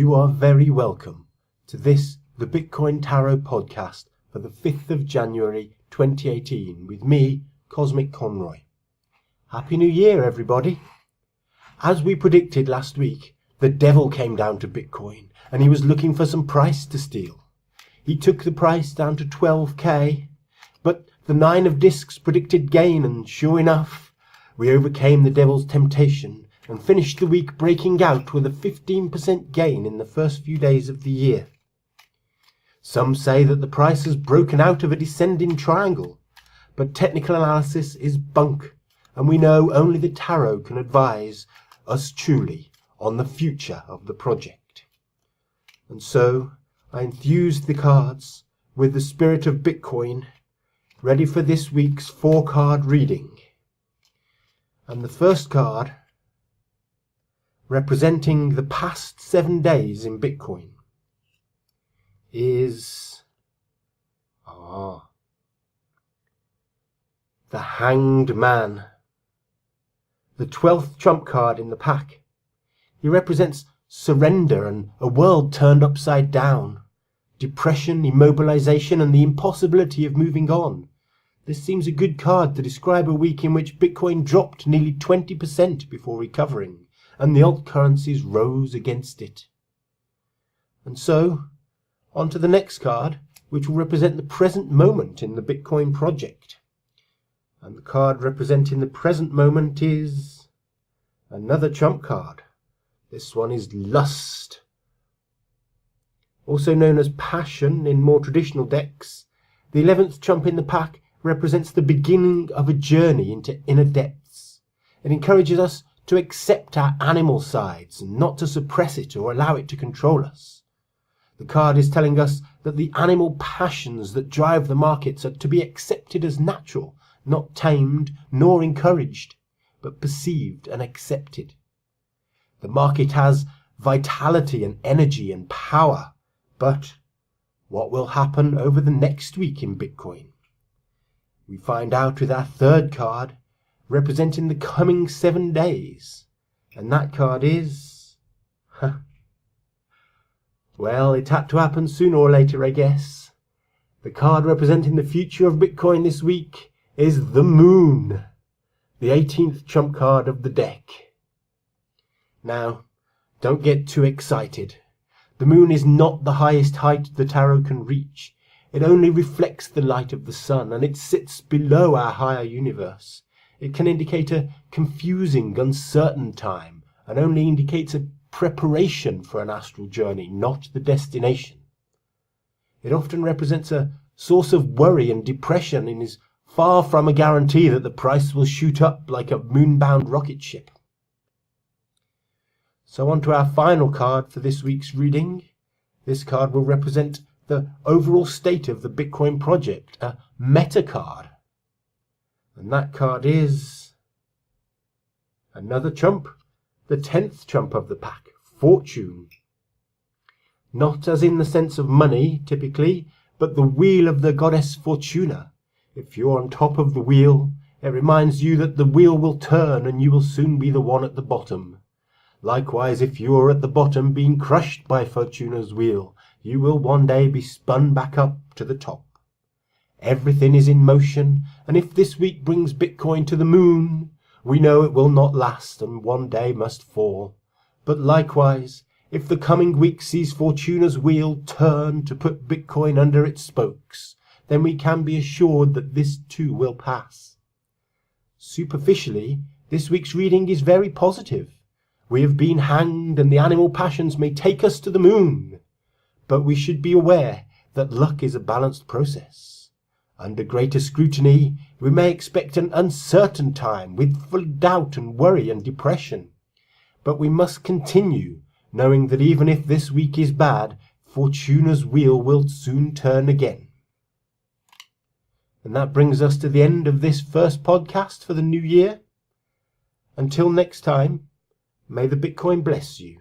You are very welcome to this, the Bitcoin Tarot podcast for the 5th of January 2018 with me, Cosmic Conroy. Happy New Year, everybody. As we predicted last week, the devil came down to Bitcoin and he was looking for some price to steal. He took the price down to 12k, but the 9 of discs predicted gain, and sure enough, we overcame the devil's temptation and finished the week breaking out with a 15% gain in the first few days of the year. Some say that the price has broken out of a descending triangle, but technical analysis is bunk, and we know only the tarot can advise us truly on the future of the project. And so I enthused the cards with the spirit of Bitcoin, ready for this week's 4-card reading. And the first card, representing the past 7 days in Bitcoin, is the Hanged Man, the 12th trump card in the pack. He represents surrender and a world turned upside down, depression, immobilization, and the impossibility of moving on. This seems a good card to describe a week in which Bitcoin dropped nearly 20% before recovering, and the alt currencies rose against it. And so, on to the next card, which will represent the present moment in the Bitcoin project. And the card representing the present moment is another trump card. This one is Lust, also known as Passion in more traditional decks. The 11th trump in the pack represents the beginning of a journey into inner depths. It encourages us to accept our animal sides and not to suppress it or allow it to control us. The card is telling us that the animal passions that drive the markets are to be accepted as natural, not tamed nor encouraged, but perceived and accepted. The market has vitality and energy and power, but what will happen over the next week in Bitcoin? We find out with our third card, representing the coming 7 days. And that card is... well, it had to happen sooner or later, I guess. The card representing the future of Bitcoin this week is the Moon, the 18th trump card of the deck. Now, don't get too excited. The Moon is not the highest height the tarot can reach. It only reflects the light of the sun, and it sits below our higher universe. It can indicate a confusing, uncertain time, and only indicates a preparation for an astral journey, not the destination. It often represents a source of worry and depression and is far from a guarantee that the price will shoot up like a moon-bound rocket ship. So on to our final card for this week's reading. This card will represent the overall state of the Bitcoin project, a meta card. And that card is another trump, the 10th trump of the pack, Fortune. Not as in the sense of money, typically, but the wheel of the goddess Fortuna. If you're on top of the wheel, it reminds you that the wheel will turn and you will soon be the one at the bottom. Likewise, if you are at the bottom being crushed by Fortuna's wheel, you will one day be spun back up to the top. Everything is in motion, and if this week brings Bitcoin to the moon, we know it will not last and one day must fall. But likewise, if the coming week sees Fortuna's wheel turn to put Bitcoin under its spokes, then we can be assured that this too will pass. Superficially, this week's reading is very positive. We have been hanged and the animal passions may take us to the moon. But we should be aware that luck is a balanced process. Under greater scrutiny, we may expect an uncertain time with full doubt and worry and depression. But we must continue, knowing that even if this week is bad, Fortuna's wheel will soon turn again. And that brings us to the end of this first podcast for the new year. Until next time, may the Bitcoin bless you.